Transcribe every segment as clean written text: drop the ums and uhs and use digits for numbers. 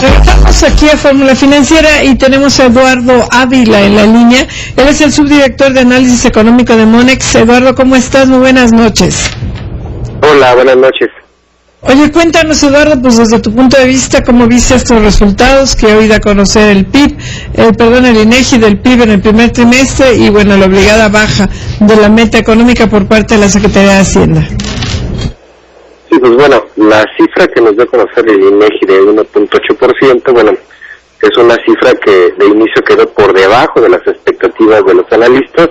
Estamos aquí a Fórmula Financiera y tenemos a Eduardo Ávila en la línea. Él es el subdirector de análisis económico de Monex. Eduardo, ¿cómo estás? Muy buenas noches. Hola, buenas noches. Oye, cuéntanos, Eduardo, pues desde tu punto de vista, ¿cómo viste estos resultados que hoy da a conocer el PIB, el INEGI del PIB en el primer trimestre y, bueno, la obligada baja de la meta económica por parte de la Secretaría de Hacienda? Sí, pues bueno, la cifra que nos dio a conocer el INEGI de 1.8%, bueno, es una cifra que de inicio quedó por debajo de las expectativas de los analistas,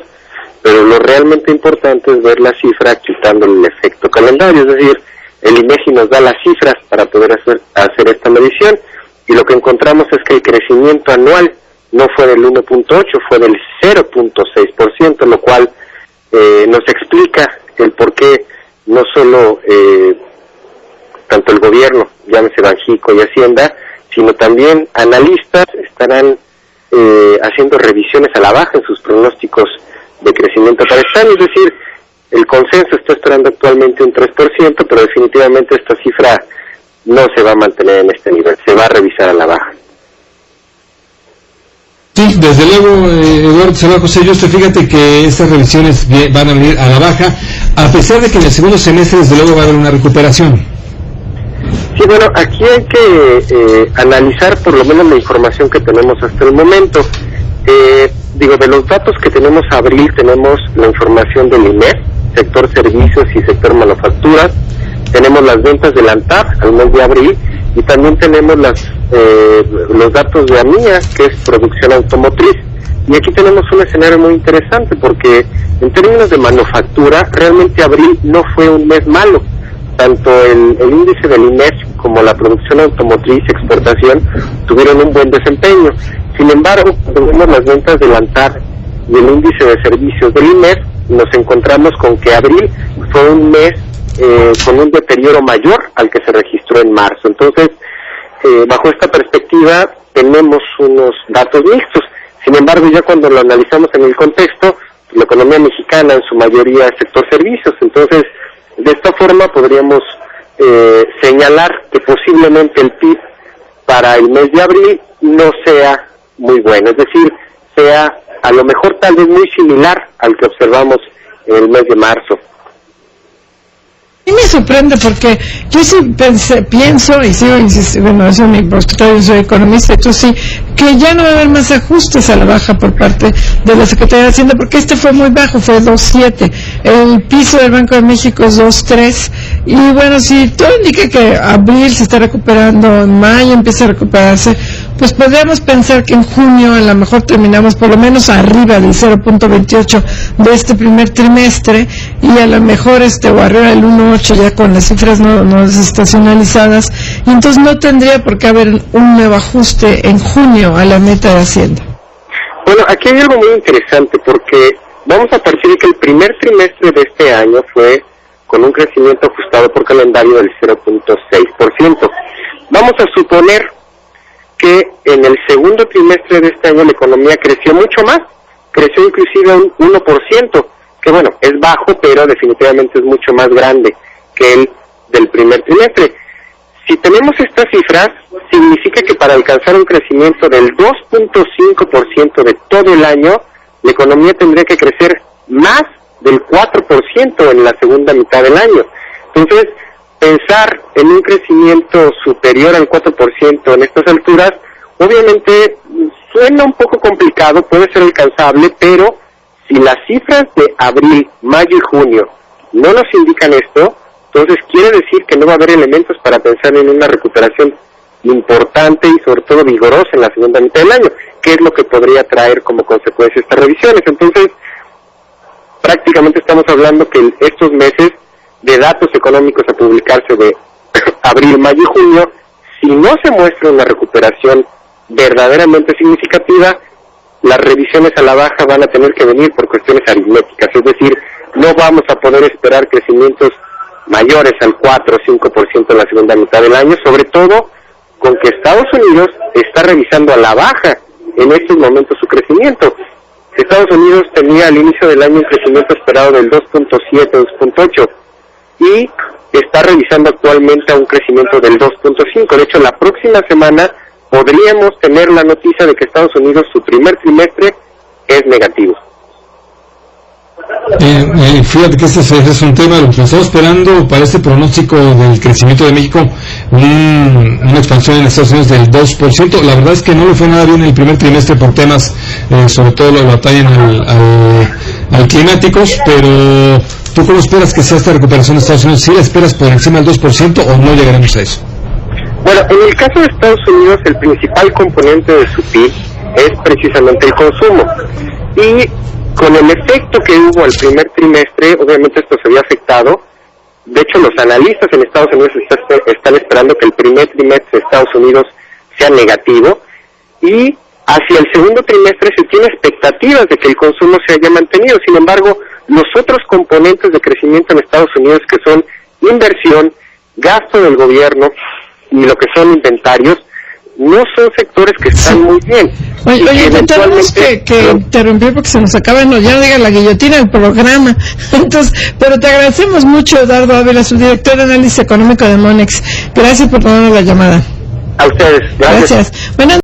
pero lo realmente importante es ver la cifra quitando el efecto calendario, es decir, el INEGI nos da las cifras para poder hacer esta medición y lo que encontramos es que el crecimiento anual no fue del 1.8, fue del 0.6%, lo cual nos explica el por qué no solo tanto el gobierno, llámese Banjico y Hacienda, sino también analistas estarán haciendo revisiones a la baja en sus pronósticos de crecimiento para este año, es decir, el consenso está esperando actualmente un 3%, pero definitivamente esta cifra no se va a mantener en este nivel, se va a revisar a la baja. Sí, desde luego, Eduardo Salvador José Yuste, fíjate que estas revisiones van a venir a la baja, a pesar de que en el segundo semestre desde luego va a haber una recuperación. Sí, bueno, aquí hay que analizar por lo menos la información que tenemos hasta el momento. De los datos que tenemos a abril, tenemos la información del INEF, sector servicios y sector manufacturas, tenemos las ventas del ANTAD al mes de abril y también tenemos los datos de AMIA, que es producción automotriz, y aquí tenemos un escenario muy interesante porque en términos de manufactura, realmente abril no fue un mes malo, tanto el índice del INEF como la producción automotriz y exportación tuvieron un buen desempeño. Sin embargo, cuando vemos las ventas del ANTAD y el índice de servicios del INEF, nos encontramos con que abril fue un mes con un deterioro mayor al que se registró en marzo. Entonces, bajo esta perspectiva, tenemos unos datos mixtos. Sin embargo, ya cuando lo analizamos en el contexto, la economía mexicana en su mayoría es sector servicios. Entonces, de esta forma podríamos señalar que posiblemente el PIB para el mes de abril no sea muy bueno, es decir, sea a lo mejor tal vez muy similar al que observamos en el mes de marzo. A mí me sorprende porque yo sí pienso y sigo insistiendo, bueno, eso es mi postulado, yo soy economista, y tú sí, que ya no va a haber más ajustes a la baja por parte de la Secretaría de Hacienda, porque este fue muy bajo, fue 2.7, el piso del Banco de México es 2.3, y bueno, si todo indica que abril se está recuperando, en mayo empieza a recuperarse, pues podríamos pensar que en junio a lo mejor terminamos por lo menos arriba del 0.28 de este primer trimestre, y a lo mejor o arriba del 1.8 ya con las cifras no desestacionalizadas, y entonces no tendría por qué haber un nuevo ajuste en junio a la meta de Hacienda. Bueno, aquí hay algo muy interesante porque vamos a partir de que el primer trimestre de este año fue con un crecimiento ajustado por calendario del 0.6%. Vamos a suponer que en el segundo trimestre de este año la economía creció mucho más, creció inclusive un 1%, que bueno, es bajo, pero definitivamente es mucho más grande que el del primer trimestre. Si tenemos estas cifras, significa que para alcanzar un crecimiento del 2.5% de todo el año, la economía tendría que crecer más del 4% en la segunda mitad del año. Entonces, pensar en un crecimiento superior al 4% en estas alturas, obviamente suena un poco complicado, puede ser alcanzable, pero si las cifras de abril, mayo y junio no nos indican esto, entonces quiere decir que no va a haber elementos para pensar en una recuperación importante y sobre todo vigorosa en la segunda mitad del año, que es lo que podría traer como consecuencia estas revisiones. Entonces, prácticamente estamos hablando que estos meses de datos económicos a publicarse de abril, mayo y junio, si no se muestra una recuperación verdaderamente significativa, las revisiones a la baja van a tener que venir por cuestiones aritméticas, es decir, no vamos a poder esperar crecimientos mayores al 4 o 5% en la segunda mitad del año, sobre todo con que Estados Unidos está revisando a la baja en estos momentos su crecimiento. Estados Unidos tenía al inicio del año un crecimiento esperado del 2.7, 2.8, y está revisando actualmente a un crecimiento del 2.5. De hecho, la próxima semana podríamos tener la noticia de que Estados Unidos, su primer trimestre, es negativo. Fíjate que este es un tema, lo que estamos esperando para este pronóstico del crecimiento de México, una expansión en Estados Unidos del 2%. La verdad es que no le fue nada bien el primer trimestre por temas, sobre todo lo batallan al climáticos, pero ¿tú cómo esperas que sea esta recuperación de Estados Unidos? ¿Sí la esperas por encima del 2% o no llegaremos a eso? Bueno, en el caso de Estados Unidos, el principal componente de su PIB es precisamente el consumo. Y con el efecto que hubo al primer trimestre, obviamente esto se vio afectado. De hecho, los analistas en Estados Unidos están esperando que el primer trimestre de Estados Unidos sea negativo, y hacia el segundo trimestre se tiene expectativas de que el consumo se haya mantenido. Sin embargo, los otros componentes de crecimiento en Estados Unidos, que son inversión, gasto del gobierno y lo que son inventarios, no son sectores que están muy bien. Oye, tenemos que interrumpir porque se nos acaba, no, ya no diga la guillotina del programa. Entonces, pero te agradecemos mucho, Eduardo Ávila, subdirector de análisis económico de Monex. Gracias por tomarnos la llamada. A ustedes, gracias. Bueno.